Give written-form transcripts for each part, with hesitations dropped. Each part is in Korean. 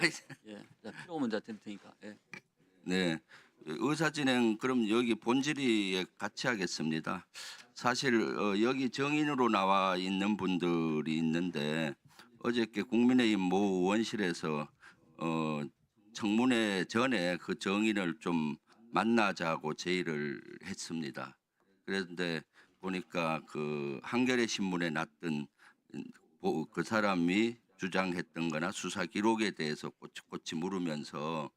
아이, 예, 자, 필요 없는 자 드릴 테니까. 예. 네. 의사진행 그럼 여기 본질이 같이 하겠습니다. 사실 여기 정인으로 나와 있는 분들이 있는데 어저께 국민의힘 모 의원실에서 청문회 전에 그 정인을 좀 만나자고 제의를 했습니다. 그런데 보니까 그 한겨레 신문에 났던 그 사람이 주장했던 거나 수사 기록에 대해서 꼬치꼬치 물으면서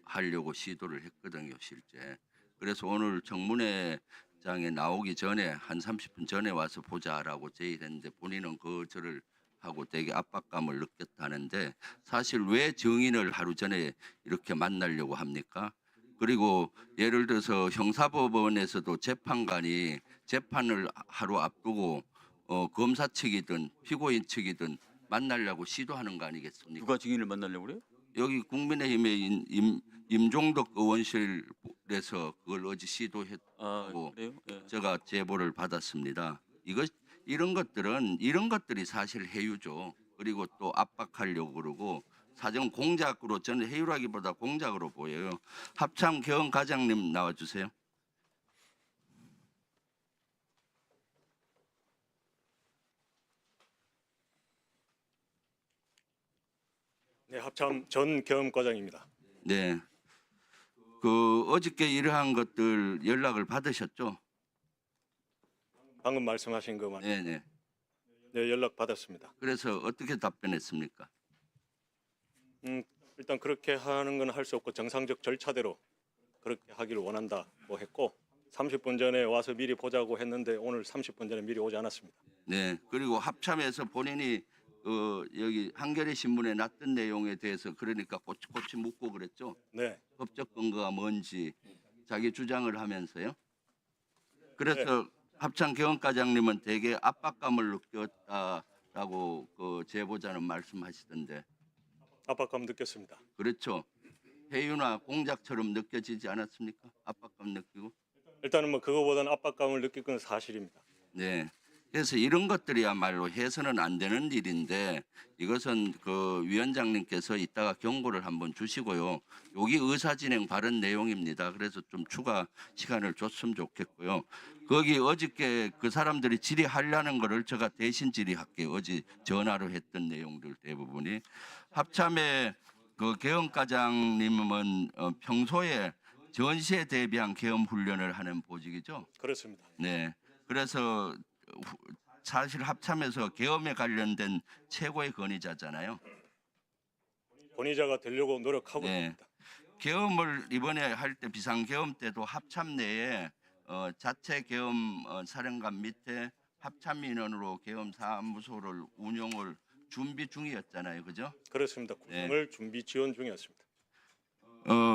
하려고 시도를 했거든요, 실제. 그래서 오늘 청문회장에 나오기 전에 한 30분 전에 와서 보자라고 제의했는데 본인은 거절을 하고 되게 압박감을 느꼈다는데 사실 왜 정인을 하루 전에 이렇게 만나려고 합니까? 그리고 예를 들어서 형사법원에서도 재판관이 재판을 하루 앞두고 검사 측이든 피고인 측이든 만나려고 시도하는 거 아니겠습니까? 누가 증인을 만나려고 그래요? 여기 국민의힘의 임종덕 의원실에서 그걸 어제 아, 시도했다고 그래요? 예. 제가 제보를 받았습니다. 이런 것들이 사실 해유죠. 그리고 또 압박하려고 그러고 사정 공작으로 저는 해유라기보다 공작으로 보여요. 합참 개헌 과장님 나와주세요. 네, 합참 전 경험과장입니다. 네. 그 어저께 이러한 것들 연락을 받으셨죠? 방금 말씀하신 것만 네네. 네, 연락 받았습니다. 그래서 어떻게 답변했습니까? 일단 그렇게 하는 건 할 수 없고 정상적 절차대로 그렇게 하기를 원한다고 했고 30분 전에 와서 미리 보자고 했는데 오늘 30분 전에 미리 오지 않았습니다. 네. 그리고 합참에서 본인이 여기 한겨레 신문에 났던 내용에 대해서 그러니까 꼬치꼬치 묻고 그랬죠. 네, 법적 근거가 뭔지 자기 주장을 하면서요. 그래서 합참 개헌과장님은 되게 압박감을 느꼈다라고 그 제보자는 말씀하시던데 압박감 느꼈습니다. 그렇죠. 해유나 공작처럼 느껴지지 않았습니까? 압박감 느끼고. 일단은 뭐 그거보다는 압박감을 느낄 건 사실입니다. 네. 그래서 이런 것들이야말로 해서는 안 되는 일인데 이것은 그 위원장님께서 이따가 경고를 한번 주시고요. 여기 의사진행 발언 내용입니다. 그래서 좀 추가 시간을 줬으면 좋겠고요. 거기 어저께 그 사람들이 질의하려는 거를 제가 대신 질의할게요. 어제 전화로 했던 내용들 대부분이. 합참의 그 계엄과장님은 평소에 전시에 대비한 계엄 훈련을 하는 보직이죠. 그렇습니다. 네. 그래서 사실 합참에서 계엄에 관련된 최고의 권위자잖아요. 권위자가 되려고 노력하고 네. 있습니다. 계엄을 이번에 할 때 비상계엄 때도 합참 내에 자체 계엄 사령관 밑에 합참 인원으로 계엄 사무소를 운영을 준비 중이었잖아요. 그죠? 그렇습니다. 구성을 준비 지원 중이었습니다.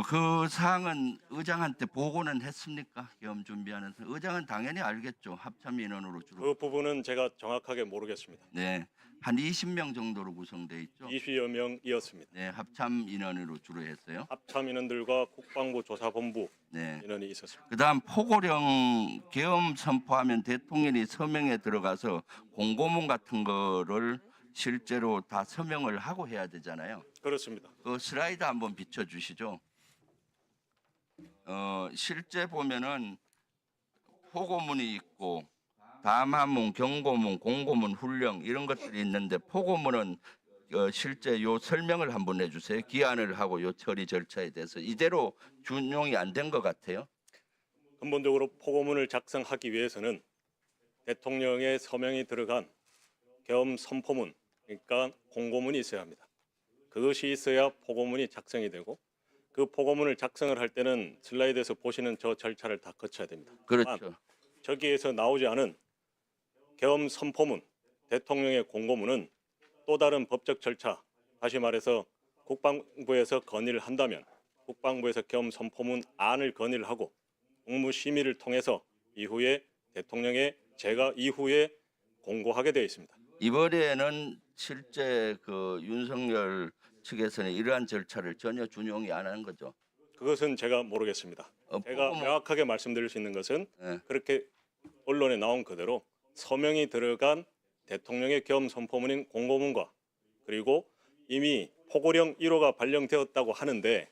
그 사항은 의장한테 보고는 했습니까? 계엄 준비하는 의장은 당연히 알겠죠. 합참 인원으로 주로. 그 부분은 제가 정확하게 모르겠습니다. 네. 한 20명 정도로 구성돼 있죠. 20여 명이었습니다. 네, 합참 인원으로 주로 했어요. 합참 인원들과 국방부 조사본부 네. 인원이 있었습니다. 그다음 포고령 계엄 선포하면 대통령이 서명에 들어가서 공고문 같은 거를 실제로 다 서명을 하고 해야 되잖아요. 그렇습니다. 그 슬라이드 한번 비춰 주시죠. 실제 보면은 포고문이 있고 담화문, 경고문, 공고문, 훈령 이런 것들이 있는데 포고문은 실제 요 설명을 한번 해주세요. 기한을 하고 요 처리 절차에 대해서 이대로 준용이 안 된 것 같아요. 근본적으로 포고문을 작성하기 위해서는 대통령의 서명이 들어간 계엄 선포문, 그러니까 공고문이 있어야 합니다. 그것이 있어야 포고문이 작성이 되고 그 포고문을 작성을 할 때는 슬라이드에서 보시는 저 절차를 다 거쳐야 됩니다. 그렇죠. 저기에서 나오지 않은 계엄 선포문, 대통령의 공고문은 또 다른 법적 절차, 다시 말해서 국방부에서 건의를 한다면 국방부에서 계엄 선포문 안을 건의를 하고 국무심의를 통해서 이후에 대통령의 제가 이후에 공고하게 되어 있습니다. 이번에는 실제 그 윤석열 측에서는 이러한 절차를 전혀 준용이 안 한 거죠. 그것은 제가 모르겠습니다. 제가 포고문- 명확하게 말씀드릴 수 있는 것은 네. 그렇게 언론에 나온 그대로 서명이 들어간 대통령의 계엄 선포문인 공고문과 그리고 이미 포고령 1호가 발령되었다고 하는데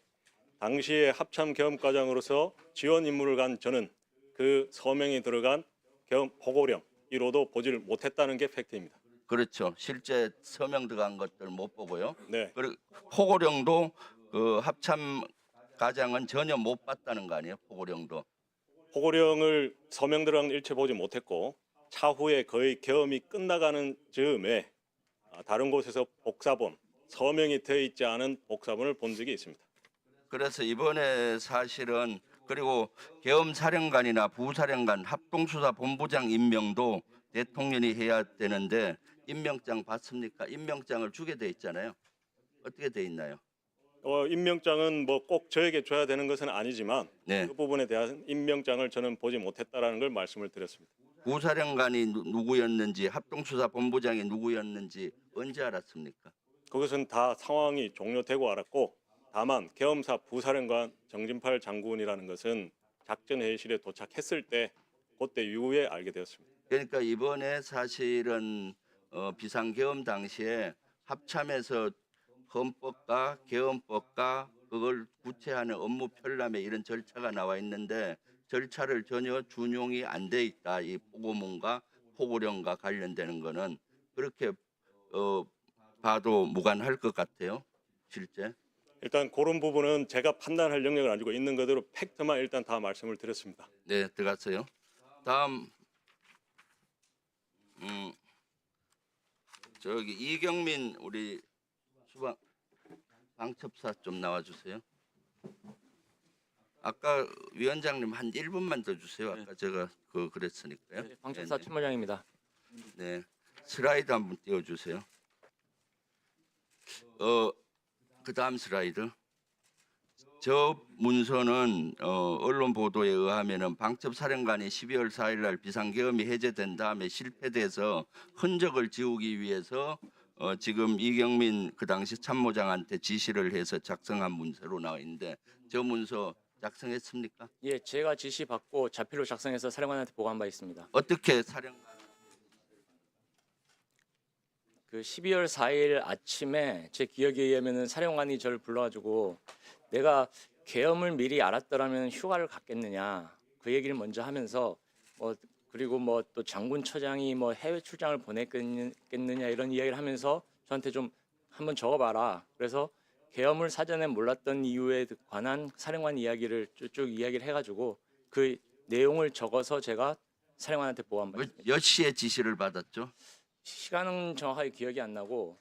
당시에 합참 계엄과장으로서 지원 임무를 간 저는 그 서명이 들어간 계엄 포고령 1호도 보지를 못했다는 게 팩트입니다. 그렇죠. 실제 서명 들어간 것들 못 보고요. 네, 그리고 포고령도 그 합참 과장은 전혀 못 봤다는 거 아니에요? 포고령도. 포고령을 서명 들어간 일체 보지 못했고 차후에 거의 계엄이 끝나가는 즈음에 다른 곳에서 복사본, 서명이 되어 있지 않은 복사본을 본 적이 있습니다. 그래서 이번에 사실은 그리고 계엄사령관이나 부사령관 합동수사본부장 임명도 대통령이 해야 되는데 임명장 받습니까? 임명장을 주게 돼 있잖아요. 어떻게 돼 있나요? 임명장은 뭐 꼭 저에게 줘야 되는 것은 아니지만 네. 그 부분에 대한 임명장을 저는 보지 못했다라는 걸 말씀을 드렸습니다. 부사령관이 누구였는지 합동수사본부장이 누구였는지 언제 알았습니까? 그것은 다 상황이 종료되고 알았고 다만 계엄사 부사령관 정진팔 장군이라는 것은 작전회의실에 도착했을 때 그때 이후에 알게 되었습니다. 그러니까 이번에 사실은 비상계엄 당시에 합참에서 헌법과 계엄법과 그걸 구체하는 업무 편람에 이런 절차가 나와 있는데 절차를 전혀 준용이 안 돼 있다. 이 포고문과 포고령과 관련되는 거는 그렇게 봐도 무관할 것 같아요. 실제. 일단 그런 부분은 제가 판단할 영역을 안 주고 있는 그대로 팩트만 일단 다 말씀을 드렸습니다. 네, 들어갔어요. 다음 저기 이경민 우리 수방 방첩사 좀 나와주세요. 아까 위원장님 한 1분만 더 주세요. 아까 제가 그랬으니까요. 네, 방첩사 참모장입니다. 네, 슬라이드 한번 띄워주세요. 그 다음 슬라이드. 저 문서는 언론 보도에 의하면은 방첩사령관이 12월 4일 날 비상계엄이 해제된 다음에 실패돼서 흔적을 지우기 위해서 지금 이경민 그 당시 참모장한테 지시를 해서 작성한 문서로 나와 있는데 저 문서 작성했습니까? 예, 제가 지시 받고 자필로 작성해서 사령관한테 보고한 바 있습니다. 어떻게 사령관? 그 12월 4일 아침에 제 기억에 의하면은 사령관이 저를 불러가지고 내가 계엄을 미리 알았더라면 휴가를 갔겠느냐 그 얘기를 먼저 하면서 그리고 뭐 또 장군처장이 뭐 해외 출장을 보냈겠느냐 이런 이야기를 하면서 저한테 좀 한번 적어봐라. 그래서 계엄을 사전에 몰랐던 이유에 관한 사령관 이야기를 쭉 이야기를 해가지고 그 내용을 적어서 제가 사령관한테 보고한 바 있습니다. 몇 시에 지시를 받았죠? 시간은 정확하게 기억이 안 나고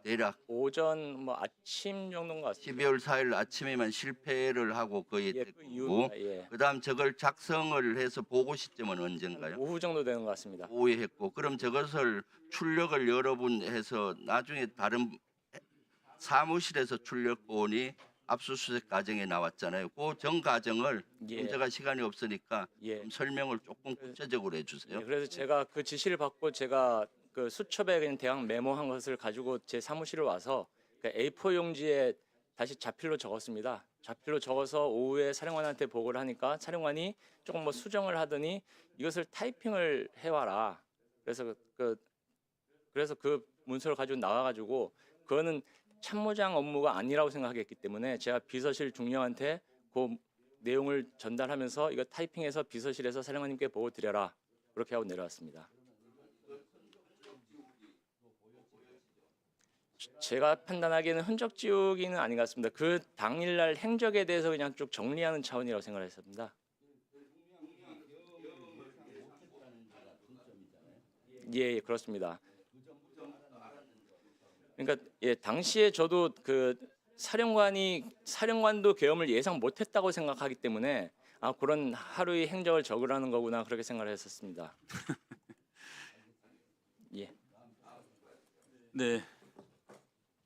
대략 오전 뭐 아침 정도인 것 같습니다. 12월 4일 아침에만 실패를 하고 거의 예, 그 됐고 이후 예. 그다음 저걸 작성을 해서 보고 시점은 언젠가요? 오후 정도 되는 것 같습니다. 오후에 했고 그럼 저것을 출력을 여러 분 해서 나중에 다른 사무실에서 출력본이 압수수색 과정에 나왔잖아요. 그 전 과정을 예. 제가 시간이 없으니까 예. 좀 설명을 조금 구체적으로 해주세요. 예, 그래서 제가 그 지시를 받고 제가 그 수첩에 그냥 대강 메모한 것을 가지고 제 사무실에 와서 그 A4 용지에 다시 자필로 적었습니다. 자필로 적어서 오후에 사령관한테 보고를 하니까 사령관이 조금 뭐 수정을 하더니 이것을 타이핑을 해와라. 그래서 그 문서를 가지고 나와가지고 그거는 참모장 업무가 아니라고 생각했기 때문에 제가 비서실 중령한테 그 내용을 전달하면서 이거 타이핑해서 비서실에서 사령관님께 보고 드려라. 그렇게 하고 내려왔습니다. 제가 판단하기에는 흔적 지우기는 아닌 것 같습니다. 그 당일날 행적에 대해서 그냥 쭉 정리하는 차원이라고 생각을 했습니다. 예, 그렇습니다. 그러니까 예, 당시에 저도 그 사령관도 계엄을 예상 못했다고 생각하기 때문에 그런 하루의 행적을 적으라는 거구나 그렇게 생각을 했었습니다. 예. 네.